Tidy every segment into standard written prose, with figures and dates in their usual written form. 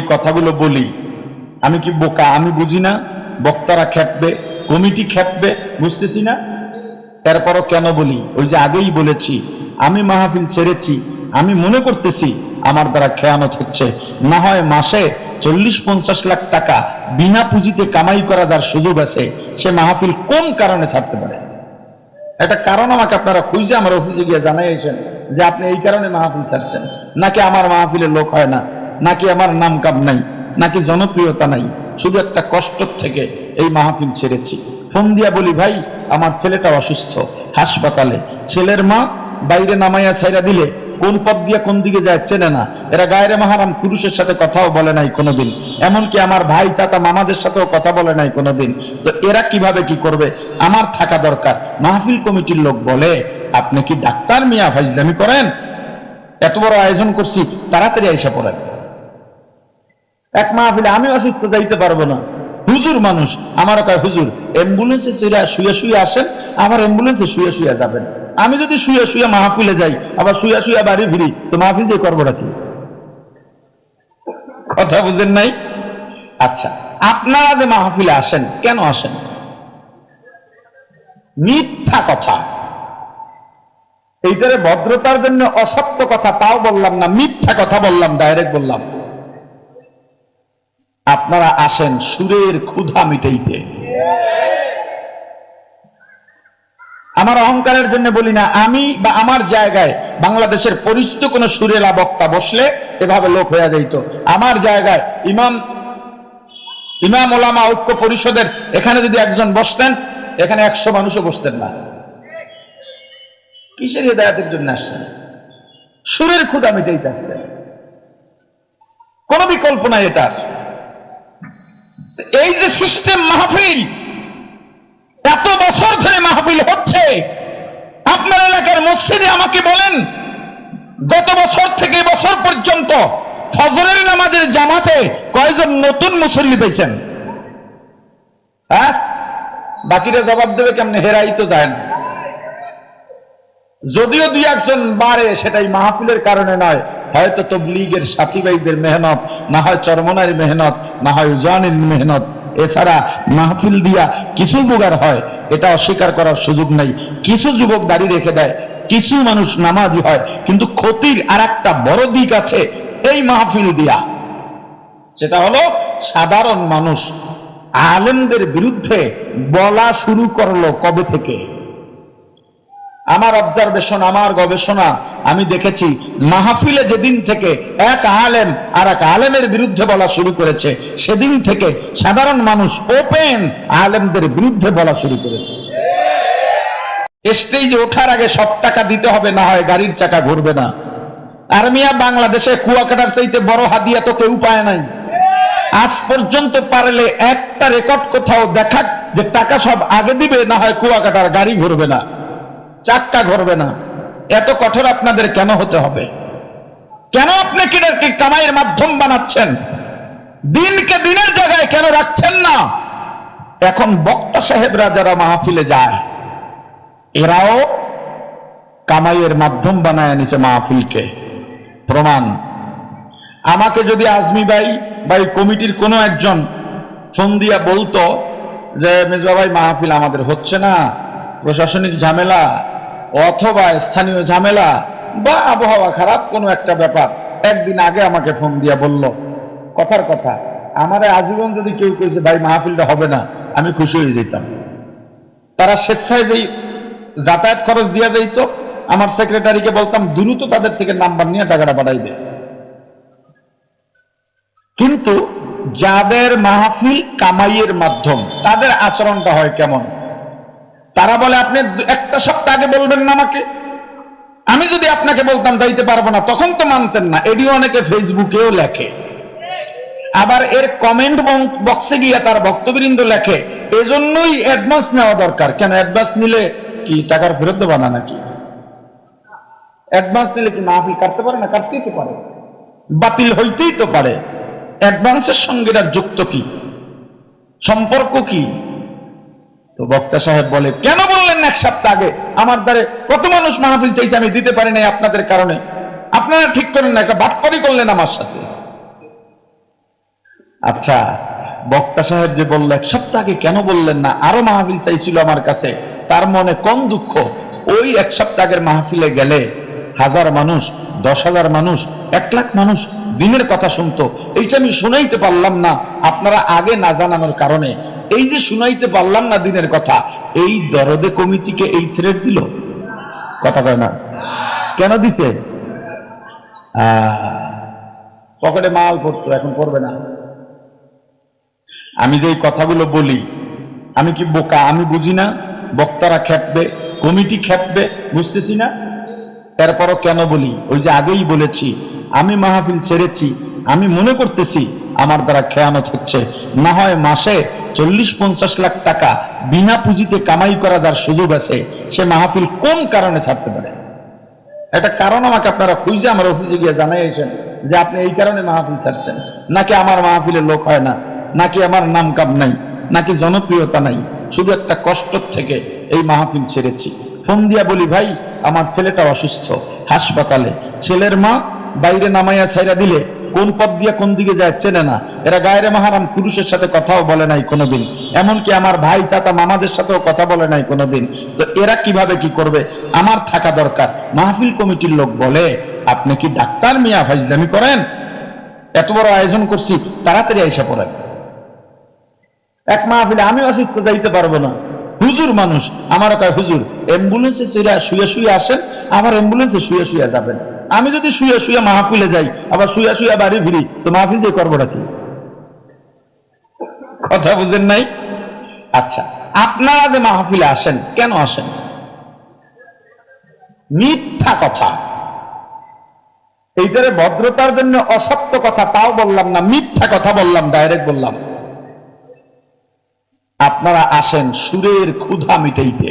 এই কথাগুলো বলি, আমি কি বোকা? আমি বুঝি না? বক্তারা খেপবে, কমিটি খেপবে, বুঝতেছি না। এরপরও কেন বলি? ওই যে আগেই বলেছি, আমি মাহফিল ছেড়েছি, আমি মনে করতেছি আমার দ্বারা খেয়ানত হচ্ছে। না হয় মাসে 40-50 লাখ টাকা বিনা পুঁজিতে কামাই করা যার সুযোগ আছে, সে মাহফিল কোন কারণে ছাড়তে পারে? একটা কারণ আমাকে আপনারা খুঁজে আমার অফিসে গিয়ে জানাইছেন যে আপনি এই কারণে মাহফিল ছাড়ছেন। নাকি আমার মাহফিলের লোক হয় না, নাকি আমার নাম কাম নাই, নাকি জনপ্রিয়তা নাই, শুধু একটা কষ্ট থেকে এই মাহফিল ছেড়েছি। ফোন দিয়া বলি, ভাই আমার ছেলেটা অসুস্থ, হাসপাতালে। ছেলের মা বাইরে নামাইয়া ছাইরা দিলে কোন পথ দিয়ে কোন দিকে যায় চেনে না। এরা গায়রে মাহারাম পুরুষের সাথে কথাও বলে নাই কোনোদিন, এমনকি আমার ভাই চাচা মামাদের সাথেও কথা বলে নাই কোনোদিন। তো এরা কিভাবে কি করবে? আমার থাকা দরকার। মাহফিল কমিটির লোক বলে, আপনি কি ডাক্তার মিয়া ফাইজলামি করেন? এত বড় আয়োজন করছি, তাড়াতাড়ি আইসা পড়েন। এক মাহফিলে আমি অসুস্থ, যাইতে পারবো না। হুজুর মানুষ, আমারও কয় হুজুর অ্যাম্বুলেন্সে শুয়ে শুয়ে আসেন, আমার অ্যাম্বুলেন্সে শুয়ে শুয়ে যাবেন। আমি যদি শুয়ে শুয়ে মাহফিলে যাই, আবার শুয়ে শুয়ে বাড়ি ফিরি, তো মাহফিল যে করবোটা কি? কথা বুঝেন নাই? আচ্ছা, আপনারা যে মাহফিলে আসেন, কেন আসেন? মিথ্যা কথা। এইটারে ভদ্রতার জন্য অসত্য কথা তাও বললাম না, মিথ্যা কথা বললাম, ডাইরেক্ট বললাম। আপনারা আসেন সুরের ক্ষুধা মিটাইতে। আমার অহংকারের জন্য বলি না, আমি বা আমার জায়গায় বাংলাদেশের পরিচিত কোন সুরেলা বক্তা বসলে এভাবে লোক হয়ে যাইত। আমার জায়গায় ইমাম ওলামা ঐক্য পরিষদের এখানে যদি একজন বসতেন, এখানে 100 মানুষও বসতেন না। কিসের হেদায়েতের জন্য আসছেন? সুরের ক্ষুধা মিটাইতে আসছেন, কোন বিকল্প নাই এটার। এই যে সিস্টেম মাহফিল, এত বছর ধরে মাহফিল হচ্ছে, আপনার এলাকার মসজিদে আমাকে বলেন গত বছর থেকে বছর পর্যন্ত ফজরের নামাজের জামাতে কয়জন নতুন মুসল্লি পেয়েছেন? হ্যাঁ, বাকিরা জবাব দেবে কেমনে? হেরাই তো যায় না। যদিও 2-1 বাড়ে, সেটাই মাহফিলের কারণে নয়, হয়তো তবলীগের সাথী ভাইদের মেহনত, না হয় চরমনার মেহনত, না হয় উজানের মেহনত। এছাড়া মাহফিল দিয়া কিছু উপকার হয়, এটা অস্বীকার করার সুযোগ নাই। কিছু যুবক দাড়ি রেখে দেয়, কিছু মানুষ নামাজি হয়, কিন্তু ক্ষতির আর একটা বড় দিক আছে এই মাহফিল দিয়া। সেটা হলো সাধারণ মানুষ আলেমদের বিরুদ্ধে বলা শুরু করলো কবে থেকে? আমার অবজারভেশন, আমার গবেষণা, আমি দেখেছি মাহফিলে যেদিন থেকে এক আলেম আর এক আলেমের বিরুদ্ধে বলা শুরু করেছে, সেদিন থেকে সাধারণ মানুষ ওপেন আলেমদের বিরুদ্ধে বলা শুরু করেছে। স্টেজে ওঠার আগে সব টাকা দিতে হবে, না হয় গাড়ির চাকা ঘুরবে না। আর মিয়া, বাংলাদেশে কুয়াকাটার চাইতে বড় হাদিয়া তো কেউ পায় নাই। আজ পর্যন্ত পারলে একটা রেকর্ড কোথাও দেখাক যে টাকা সব আগে দিবে, না হয় কুয়াকাটার গাড়ি ঘুরবে না, চাক্কা ঘুরবে না। এত কঠোর আপনাদের কেন হতে হবে? কেন আপনি কি কামাইয়ের মাধ্যম বানাচ্ছেন? দিনকে দিনের জায়গায় কেন রাখছেন না? এখন বক্তা সাহেবরা যারা মাহফিলে যায়, এরাও কামাইয়ের মাধ্যম বানায় নিছে মাহফিলকে। প্রমাণ, আমাকে যদি আজমি ভাই বা কমিটির কোনো একজন ফোন দিয়া বলতো যে মেজবা ভাই মাহফিল আমাদের হচ্ছে না, প্রশাসনিক ঝামেলা অথবা স্থানীয় ঝামেলা বা আবহাওয়া খারাপ কোনো একটা ব্যাপার, একদিন আগে আমাকে ফোন দিয়া বলল, কথার কথা, আমারে আজীবন যদি কেউ কইছে ভাই মাহফিলটা হবে না, আমি খুশি হয়ে যেতাম। তারা স্বেচ্ছায় যেই যাতায়াত খরচ দিয়া যাইত, আমার সেক্রেটারিকে বলতাম দ্রুত তাদের থেকে নাম্বার নিয়ে টাকাটা পাঠাইবে। কিন্তু যাদের মাহফিল কামাইয়ের মাধ্যম, তাদের আচরণটা হয় কেমন? তারা বলে, আপনি 1 সপ্তাহ আগে বলবেন না আমাকে। আমি যদি আপনাকে বলতাম যাইতে পারবো না, তখন তো মানতেন না। এটিও অনেকে ফেসবুকেও লেখে, আবার এর কমেন্ট বক্সে গিয়ে তার বক্তবৃন্দ লেখে, এজন্যই অ্যাডভান্স নেওয়া দরকার। কেন অ্যাডভান্স নিলে কি টাকার ফেরত দেবা না নাকি? অ্যাডভান্স নিলে কি মাহফিল কাটতে পারে না? কাটতেই তো পারে, বাতিল হইতেই তো পারে। অ্যাডভান্সের সঙ্গে এর যুক্ত কি, সম্পর্ক কি? তো বক্তা সাহেব বলে, কেন বললেন 1 সপ্তাহ আগে? আমার দ্বারে কত মানুষ মাহফিল চাইছে, আমি দিতে পারি নাই আপনাদের কারণে। আপনারা ঠিক করেন না, একটা বাটপারি করলেন আমার সাথে। আচ্ছা, বক্তা সাহেব যে বলল 1 সপ্তাহ আগে কেন বললেন না, আরো মাহফিল চাইছিল আমার কাছে, তার মনে কম দুঃখ। ওই 1 সপ্তাহ আগের মাহফিলে গেলে 1000 মানুষ, 10,000 মানুষ, 1 লাখ মানুষ দিনের কথা শুনতো। এইটা আমি শুনাইতে পারলাম না আপনারা আগে না জানানোর কারণে। এই যে শুনাইতে পারলাম না দিনের কথা, এই দরদে কমিটিকে এই থ্রেট দিল, কথা কয় না কেন দিছে? পকেটে মাল পড়তো, এখন করবে না। আমি যে কথাগুলো বলি, আমি কি বোকা? আমি বুঝি না বক্তারা খেপবে, কমিটি খেপবে, বুঝতেছি না। এরপরও কেন বলি? ওই যে আগেই বলেছি, আমি মাহফিল ছেড়েছি, আমি মনে করতেছি আমার দ্বারা খেয়ানত হচ্ছে। না হয় মাসে 40-50 লাখ টাকা বিনা পুঁজিতে কামাই করা যার সুযোগ আছে, সে মাহফিল কোন কারণে ছাড়তে পারে? একটা কারণ আমাকে আপনারা খুঁজে আমার অফিসে গিয়ে জানাইছেন যে আপনি এই কারণে মাহফিল ছাড়ছেন। নাকি আমার মাহফিলে লোক হয় না, নাকি আমার নাম কাম নাই, নাকি জনপ্রিয়তা নাই, শুধু একটা কষ্ট থেকে এই মাহফিল ছেড়েছি। ফোন দিয়া বলি, ভাই আমার ছেলেটা অসুস্থ, হাসপাতালে। ছেলের মা বাইরে নামাইয়া ছাইরা দিলে কোন পথ দিয়ে কোন দিকে যায় চেনে না। এরা গায়রে মাহারাম পুরুষের সাথে কথাও বলে নাই কোনোদিন, এমনকি আমার ভাই চাচা মামাদের সাথেও কথা বলে নাই কোনোদিন। তো এরা কিভাবে কি করবে? আমার থাকা দরকার। মাহফিল কমিটির লোক বলে, আপনি কি ডাক্তার মিয়া ফাইজলামি করেন? এত বড় আয়োজন করছি, তাড়াতাড়ি আইসা পড়েন। এক মাহফিলে আমিও অসুস্থ, যাইতে পারবো না। হুজুর মানুষ, আমারও কয় হুজুর অ্যাম্বুলেন্সে শুয়ে শুয়ে আসেন, আবার অ্যাম্বুলেন্সে শুয়ে শুয়ে যাবেন। আমি যদি শুয়ে শুয়ে মাহফিলে যাই, আবার শুয়ে শুয়ে বাড়ি ফিরি, তো মাহফিল যে করবো নাকি? কথা বুঝেন নাই? আচ্ছা, আপনারা যে মাহফিলে আসেন, কেন আসেন? মিথ্যা কথা। এইটারে ভদ্রতার জন্য অসত্য কথা তাও বললাম না, মিথ্যা কথা বললাম, ডাইরেক্ট বললাম। আপনারা আসেন সুরের ক্ষুধা মিটাইতে।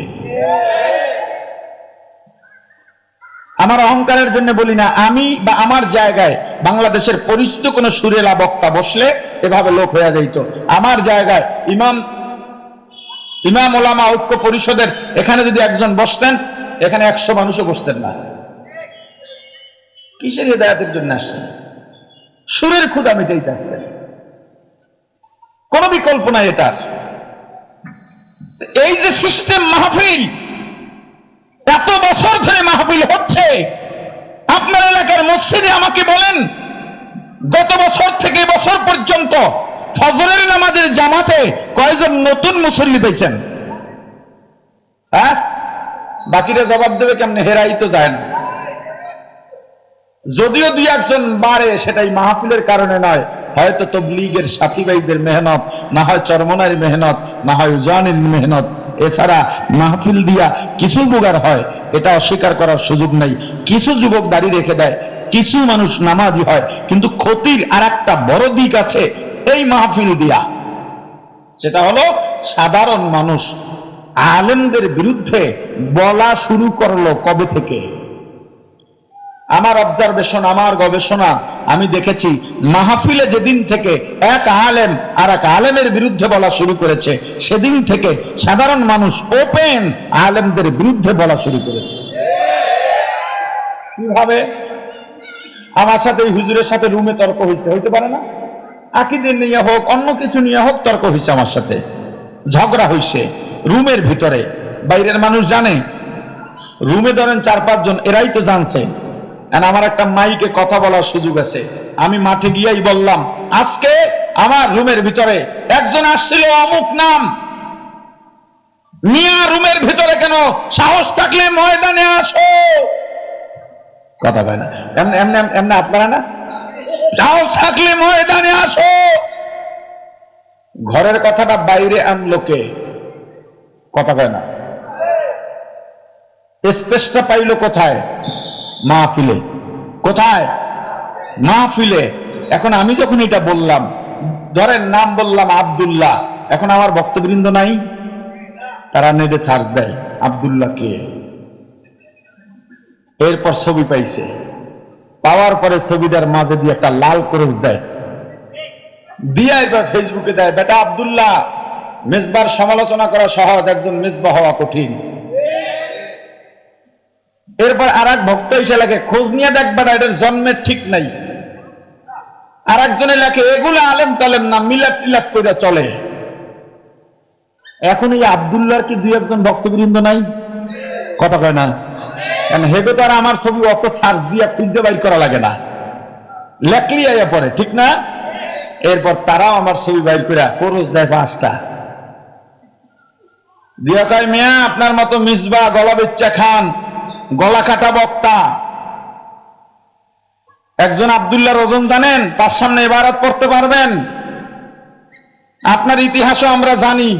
আমার অহংকারের জন্য বলি না, আমি বা আমার জায়গায় বাংলাদেশের পরিচিত কোন সুরেলা বক্তা বসলে এভাবে লোক হয়ে যাইত। আমার জায়গায় ইমাম ওলামা ঐক্য পরিষদের এখানে যদি একজন বসতেন, এখানে 100 মানুষও বসতেন না। কিসের হিদায়াতের জন্য আসছেন? সুরের ক্ষুধা মিটাইতে আসছেন, কোন বিকল্প নাই এটার। এই যে সিস্টেম মাহফিল, এত বছর ধরে মাহফিল হচ্ছে, আপনার এলাকার মসজিদে আমাকে বলেন গত বছর থেকে বছর পর্যন্ত ফজরের নামাজের জামাতে কয়জন নতুন মুসল্লি পেয়েছেন? হ্যাঁ, বাকিরা জবাব দেবে কেমনে? হেরাই তো যায় না। যদিও 2-1 বাড়ে, সেটাই মাহফিলের কারণে নয়, হয়তো তবলীগের সাথী ভাইদের মেহনত, না হয় চরমনার মেহনত, না হয় উজানের মেহনত। এছাড়া মাহফিল দিয়া কিছু উপকার হয়, এটা অস্বীকার করার সুযোগ নাই। কিছু যুবক দাড়ি রেখে দেয়, কিছু মানুষ নামাজি হয়, কিন্তু ক্ষতির আর একটা বড় দিক আছে এই মাহফিল দিয়া। সেটা হলো সাধারণ মানুষ আলেমদের বিরুদ্ধে বলা শুরু করলো কবে থেকে? আমার অবজারভেশন, আমার গবেষণা, আমি দেখেছি মাহফিলে যেদিন থেকে এক আলেম আর এক আলেমের বিরুদ্ধে বলা শুরু করেছে, সেদিন থেকে সাধারণ মানুষ ওপেন আলেমদের বিরুদ্ধে বলা শুরু করেছে। কিভাবে? আমার সাথে এই হুজুরের সাথে রুমে তর্ক হয়েছে, হইতে পারে না? আকীদা নিয়ে হোক, অন্য কিছু নিয়ে হোক, তর্ক হয়েছে, আমার সাথে ঝগড়া হয়েছে রুমের ভিতরে। বাইরের মানুষ জানে? রুমে ধরেন 4-5 জন, এরাই তো জানছে। আমার একটা মাইকে কথা বলার সুযোগ আছে, আমি মাঠে গিয়েই বললাম, আজকে আমার রুমের ভিতরে একজন আসছিল অমুক নাম, মিয়া রুমের ভিতরে কেন? সাহস থাকলে ময়দানে আসো। কথা কয় না, এমনি আপনারা না, সাহস থাকলে ময়দানে আসো। ঘরের কথাটা বাইরে আনলো কে? কথা কয় না। স্পেসটা পাইল কোথায়? মাহফিলে। কোথায়? মাহফিলে। এখন আমি যখন এটা বললাম, ধরেন নাম বললাম আব্দুল্লাহ, এখন আমার বক্তবৃন্দ নাই, তারা নেটে সার্চ দেয় আব্দুল্লাহ কে, এরপর ছবি পাইছে, পাওয়ার পরে ছবিটার মাঝে দিয়ে একটা লাল ক্রস দেয়, দিয়ে এবার ফেসবুকে দেয়, বেটা আব্দুল্লাহ, মেজবার সমালোচনা করা সহজ, একজন মেজবা হওয়া কঠিন। এরপর আর এক ভক্ত এসে লাগে, খোঁজ নিয়ে দেখ বেটা, এটার জন্মের ঠিক নাই। আর একজনে লেখে এগুলো আলেম টালেম না, মিলাদ টিলাদ করে চলে। এখন এই আব্দুল্লাহর কি দুই একজন ভক্তবৃন্দ নাই? কথা কয় না? কারণ হেবে তো আর আমার ছবি অত সার্চ দিয়া খুঁজতে বাইর করা লাগে না, লেখলি আইয়া পরে, ঠিক না? এরপর তারাও আমার ছবি বাইর করে খরচ দেয় 5টা দিয়া, কয় মিয়া আপনার মতো মিসবা গলা বেচ্চা খান, গলা কাটা বক্তা। একজন আব্দুল্লাহর ওজন জানেন? তার সামনে ইবারত পড়তে পারবেন? আপনার ইতিহাসও আমরা জানি,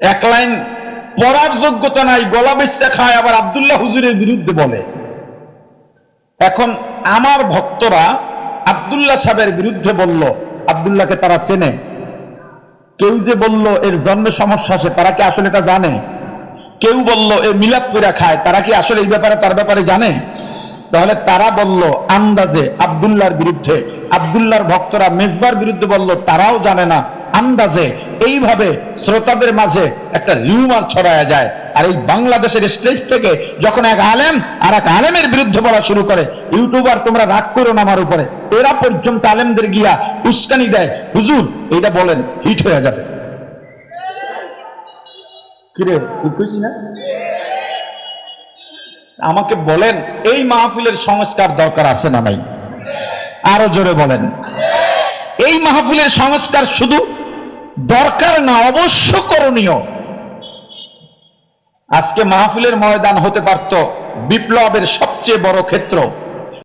এক লাইন পড়ার যোগ্যতা নাই, গলা বেচ্চা খায়, আবার আব্দুল্লাহ হুজুরের বিরুদ্ধে বলে। এখন আমার ভক্তরা আব্দুল্লাহ সাহেবের বিরুদ্ধে বলল, আব্দুল্লাহকে তারা চেনে? কেউ যে বলল এর জন্মে সমস্যা আছে, তারা কি আসলে এটা জানে? কেউ বলল এ মিলাদ পুরা খায়, তারা কি আসলে এই ব্যাপারে তার ব্যাপারে জানে? তাহলে তারা বলল আন্দাজে আব্দুল্লাহর বিরুদ্ধে, আব্দুল্লাহর ভক্তরা মেজবার বিরুদ্ধে বলল তারাও জানে না, আন্দাজে। এইভাবে শ্রোতাদের মাঝে একটা রিউমার ছড়ায়া যায়। আর এই বাংলাদেশের স্টেজ থেকে যখন এক আলেম আর এক আলেমের বিরুদ্ধে বলা শুরু করে, ইউটিউবার তোমরা রাগ করো না আমার উপরে, এরা পর্যন্ত আলেমদের গিয়া উস্কানি দেয়, হুজুর এইটা বলেন, হিট হয়ে যাবে। কিরে, ঠিক কইছি না? আমাকে বলেন, এই মাহফিলের সংস্কার দরকার আছে না নাই? আরো জোরে বলেন। এই মাহফিলের সংস্কার শুধু দরকার না, অবশ্য করণীয়। আজকে মাহফিলের ময়দান হতে পারত বিপ্লবের সবচেয়ে বড় ক্ষেত্র।